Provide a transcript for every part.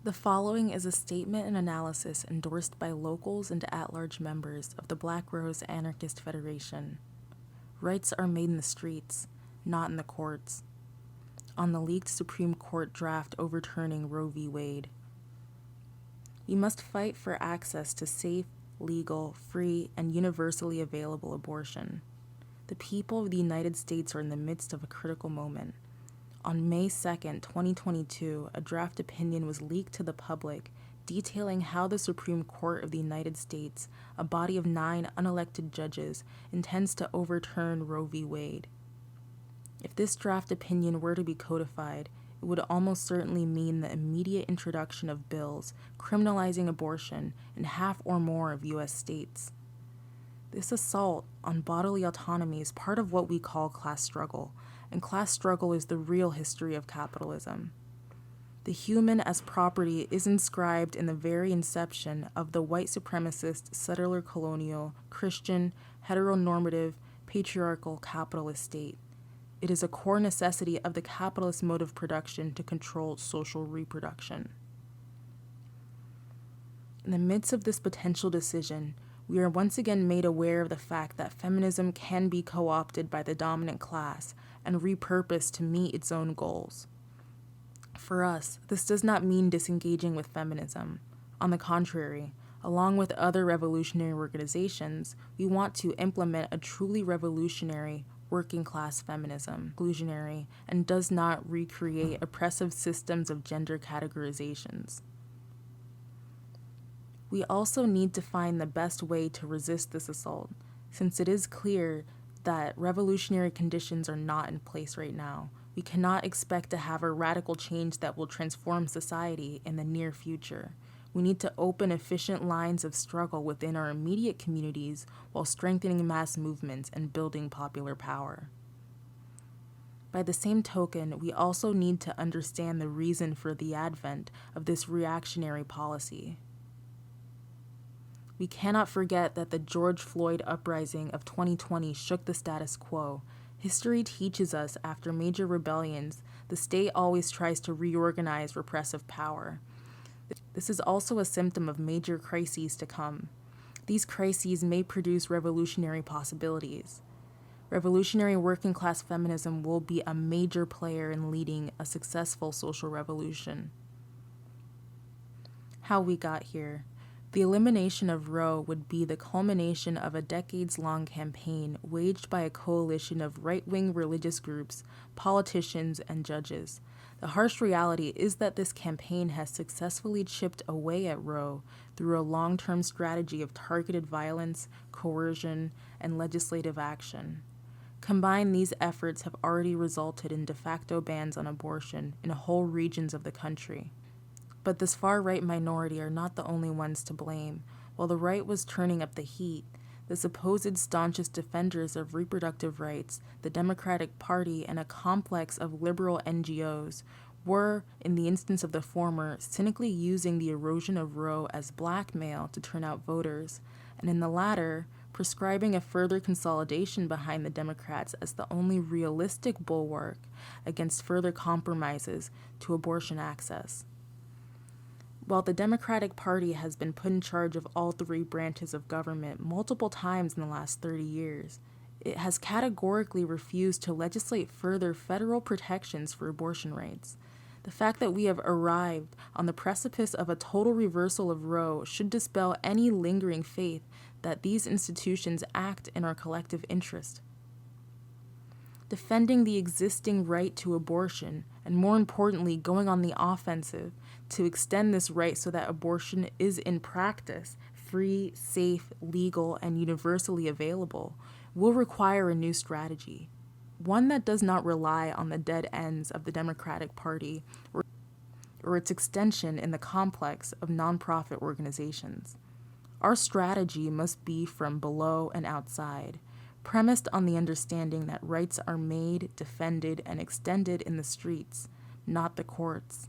The following is a statement and analysis endorsed by locals and at-large members of the Black Rose Anarchist Federation. Rights are made in the streets, not in the courts. On the leaked Supreme Court draft overturning Roe v. Wade. We must fight for access to safe, legal, free, and universally available abortion. The people of the United States are in the midst of a critical moment. On May 2, 2022, a draft opinion was leaked to the public detailing how the Supreme Court of the United States, a body of 9 unelected judges, intends to overturn Roe v. Wade. If this draft opinion were to be codified, it would almost certainly mean the immediate introduction of bills criminalizing abortion in half or more of U.S. states. This assault on bodily autonomy is part of what we call class struggle, and class struggle is the real history of capitalism. The human as property is inscribed in the very inception of the white supremacist, settler colonial, Christian, heteronormative, patriarchal capitalist state. It is a core necessity of the capitalist mode of production to control social reproduction. In the midst of this potential decision, we are once again made aware of the fact that feminism can be co-opted by the dominant class and repurposed to meet its own goals. For us, this does not mean disengaging with feminism. On the contrary, along with other revolutionary organizations, we want to implement a truly revolutionary working-class feminism, inclusionary, and does not recreate oppressive systems of gender categorizations. We also need to find the best way to resist this assault, since it is clear that revolutionary conditions are not in place right now. We cannot expect to have a radical change that will transform society in the near future. We need to open efficient lines of struggle within our immediate communities while strengthening mass movements and building popular power. By the same token, we also need to understand the reason for the advent of this reactionary policy. We cannot forget that the George Floyd uprising of 2020 shook the status quo. History teaches us after major rebellions, the state always tries to reorganize repressive power. This is also a symptom of major crises to come. These crises may produce revolutionary possibilities. Revolutionary working-class feminism will be a major player in leading a successful social revolution. How we got here. The elimination of Roe would be the culmination of a decades-long campaign waged by a coalition of right-wing religious groups, politicians, and judges. The harsh reality is that this campaign has successfully chipped away at Roe through a long-term strategy of targeted violence, coercion, and legislative action. Combined, these efforts have already resulted in de facto bans on abortion in whole regions of the country. But this far-right minority are not the only ones to blame. While the right was turning up the heat, the supposed staunchest defenders of reproductive rights, the Democratic Party, and a complex of liberal NGOs were, in the instance of the former, cynically using the erosion of Roe as blackmail to turn out voters, and in the latter, prescribing a further consolidation behind the Democrats as the only realistic bulwark against further compromises to abortion access. While the Democratic Party has been put in charge of all 3 branches of government multiple times in the last 30 years, it has categorically refused to legislate further federal protections for abortion rights. The fact that we have arrived on the precipice of a total reversal of Roe should dispel any lingering faith that these institutions act in our collective interest. Defending the existing right to abortion, and more importantly, going on the offensive to extend this right so that abortion is in practice free, safe, legal, and universally available, will require a new strategy, one that does not rely on the dead ends of the Democratic Party or its extension in the complex of nonprofit organizations. Our strategy must be from below and outside, premised on the understanding that rights are made, defended, and extended in the streets, not the courts.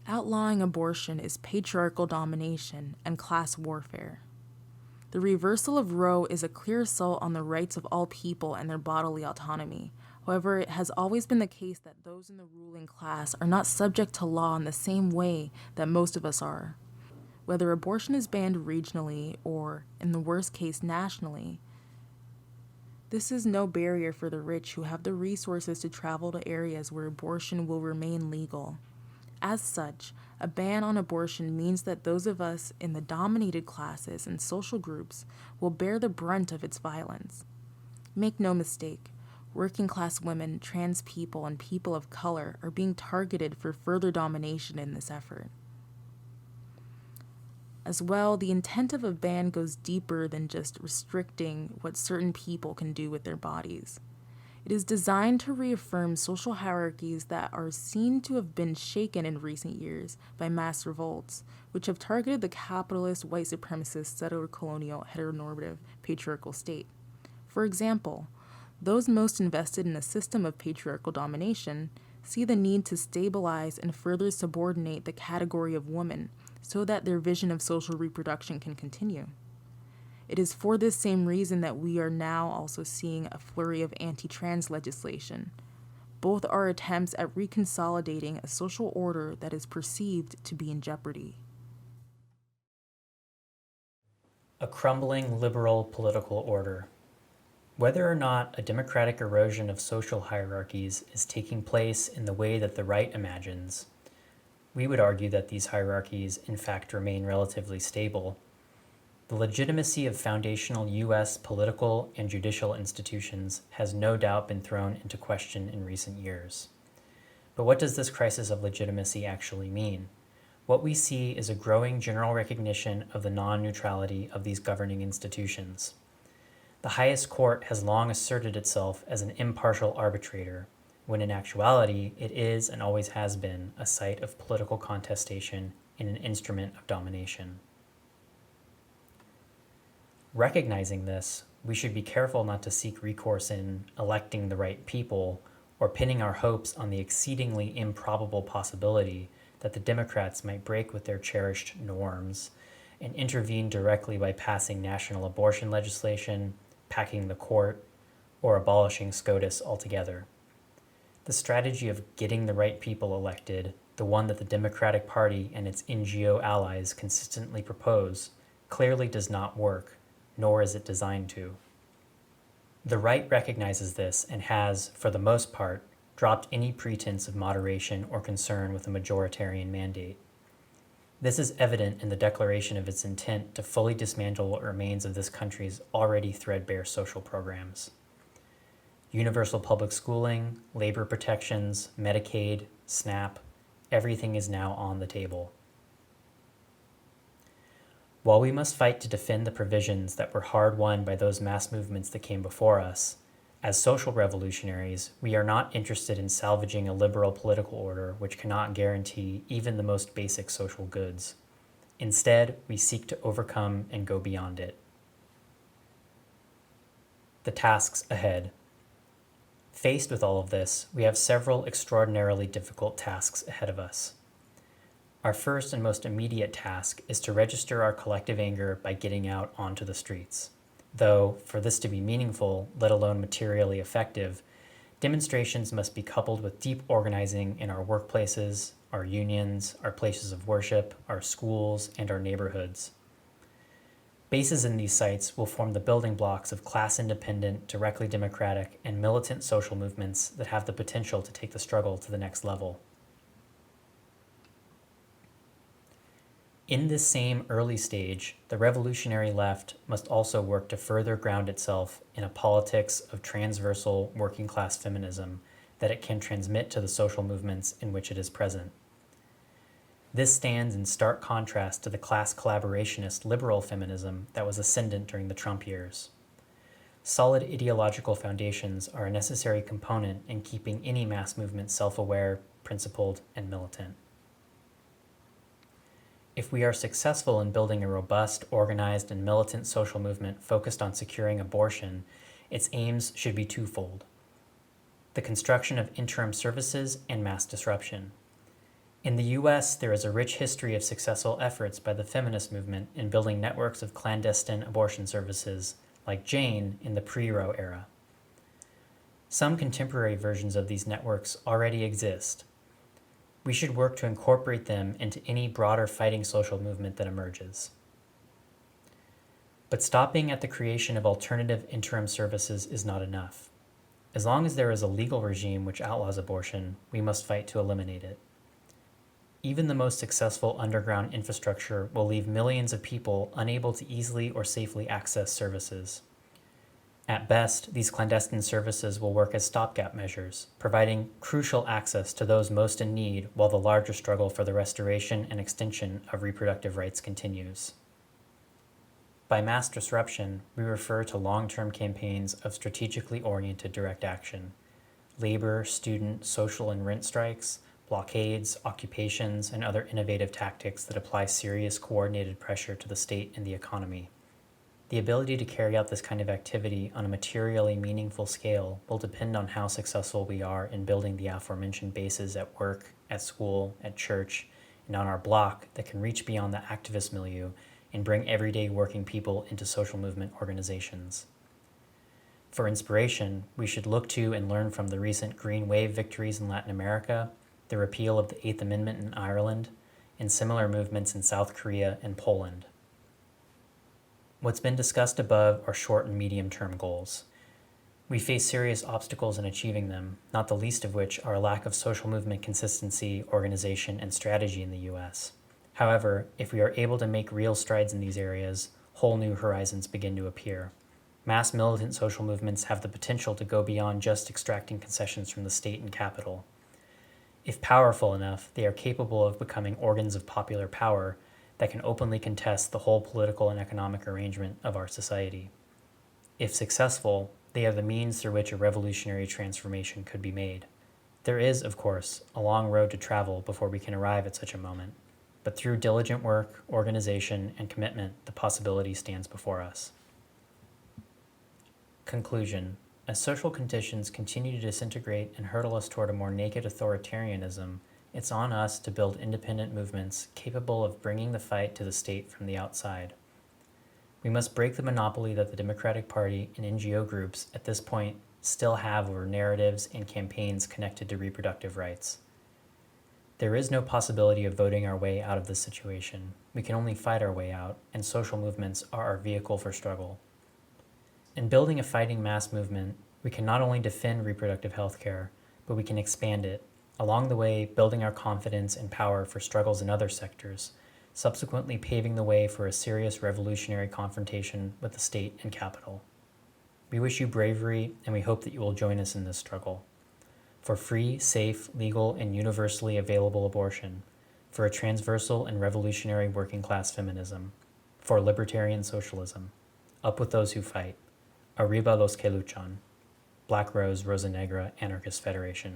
Outlawing abortion is patriarchal domination and class warfare. The reversal of Roe is a clear assault on the rights of all people and their bodily autonomy. However, it has always been the case that those in the ruling class are not subject to law in the same way that most of us are. Whether abortion is banned regionally or, in the worst case, nationally, this is no barrier for the rich who have the resources to travel to areas where abortion will remain legal. As such, a ban on abortion means that those of us in the dominated classes and social groups will bear the brunt of its violence. Make no mistake, working class women, trans people, and people of color are being targeted for further domination in this effort. As well, the intent of a ban goes deeper than just restricting what certain people can do with their bodies. It is designed to reaffirm social hierarchies that are seen to have been shaken in recent years by mass revolts, which have targeted the capitalist, white supremacist, settler colonial, heteronormative, patriarchal state. For example, those most invested in a system of patriarchal domination see the need to stabilize and further subordinate the category of woman so that their vision of social reproduction can continue. It is for this same reason that we are now also seeing a flurry of anti-trans legislation. Both are attempts at reconsolidating a social order that is perceived to be in jeopardy. A crumbling liberal political order. Whether or not a democratic erosion of social hierarchies is taking place in the way that the right imagines, we would argue that these hierarchies in fact remain relatively stable. The legitimacy of foundational U.S. political and judicial institutions has no doubt been thrown into question in recent years. But what does this crisis of legitimacy actually mean? What we see is a growing general recognition of the non-neutrality of these governing institutions. The highest court has long asserted itself as an impartial arbitrator, when in actuality it is and always has been a site of political contestation and an instrument of domination. Recognizing this, we should be careful not to seek recourse in electing the right people or pinning our hopes on the exceedingly improbable possibility that the Democrats might break with their cherished norms and intervene directly by passing national abortion legislation, packing the court, or abolishing SCOTUS altogether. The strategy of getting the right people elected, the one that the Democratic Party and its NGO allies consistently propose, clearly does not work, nor is it designed to. The right recognizes this and has, for the most part, dropped any pretense of moderation or concern with a majoritarian mandate. This is evident in the declaration of its intent to fully dismantle what remains of this country's already threadbare social programs. Universal public schooling, labor protections, Medicaid, SNAP, everything is now on the table. While we must fight to defend the provisions that were hard won by those mass movements that came before us, as social revolutionaries, we are not interested in salvaging a liberal political order which cannot guarantee even the most basic social goods. Instead, we seek to overcome and go beyond it. The tasks ahead. Faced with all of this, we have several extraordinarily difficult tasks ahead of us. Our first and most immediate task is to register our collective anger by getting out onto the streets. Though, for this to be meaningful, let alone materially effective, demonstrations must be coupled with deep organizing in our workplaces, our unions, our places of worship, our schools, and our neighborhoods. Bases in these sites will form the building blocks of class-independent, directly democratic, and militant social movements that have the potential to take the struggle to the next level. In this same early stage, the revolutionary left must also work to further ground itself in a politics of transversal working-class feminism that it can transmit to the social movements in which it is present. This stands in stark contrast to the class collaborationist liberal feminism that was ascendant during the Trump years. Solid ideological foundations are a necessary component in keeping any mass movement self-aware, principled, and militant. If we are successful in building a robust, organized, and militant social movement focused on securing abortion, its aims should be twofold: the construction of interim services and mass disruption. In the US, there is a rich history of successful efforts by the feminist movement in building networks of clandestine abortion services, like Jane in the pre-Roe era. Some contemporary versions of these networks already exist. We should work to incorporate them into any broader fighting social movement that emerges. But stopping at the creation of alternative interim services is not enough. As long as there is a legal regime which outlaws abortion, we must fight to eliminate it. Even the most successful underground infrastructure will leave millions of people unable to easily or safely access services. At best, these clandestine services will work as stopgap measures, providing crucial access to those most in need while the larger struggle for the restoration and extension of reproductive rights continues. By mass disruption, we refer to long-term campaigns of strategically oriented direct action, labor, student, social, and rent strikes, blockades, occupations, and other innovative tactics that apply serious coordinated pressure to the state and the economy. The ability to carry out this kind of activity on a materially meaningful scale will depend on how successful we are in building the aforementioned bases at work, at school, at church, and on our block that can reach beyond the activist milieu and bring everyday working people into social movement organizations. For inspiration, we should look to and learn from the recent Green Wave victories in Latin America, the repeal of the Eighth Amendment in Ireland, and similar movements in South Korea and Poland. What's been discussed above are short and medium-term goals. We face serious obstacles in achieving them, not the least of which are a lack of social movement consistency, organization, and strategy in the U.S. However, if we are able to make real strides in these areas, whole new horizons begin to appear. Mass militant social movements have the potential to go beyond just extracting concessions from the state and capital. If powerful enough, they are capable of becoming organs of popular power that can openly contest the whole political and economic arrangement of our society. If successful, they are the means through which a revolutionary transformation could be made. There is, of course, a long road to travel before we can arrive at such a moment. But through diligent work, organization, and commitment, the possibility stands before us. Conclusion. As social conditions continue to disintegrate and hurtle us toward a more naked authoritarianism, it's on us to build independent movements capable of bringing the fight to the state from the outside. We must break the monopoly that the Democratic Party and NGO groups at this point still have over narratives and campaigns connected to reproductive rights. There is no possibility of voting our way out of this situation. We can only fight our way out, and social movements are our vehicle for struggle. In building a fighting mass movement, we can not only defend reproductive health care, but we can expand it, along the way building our confidence and power for struggles in other sectors, subsequently paving the way for a serious revolutionary confrontation with the state and capital. We wish you bravery, and we hope that you will join us in this struggle. For free, safe, legal, and universally available abortion, for a transversal and revolutionary working class feminism, for libertarian socialism. Up with those who fight. Arriba los que luchan. Black Rose Anarchist Federation.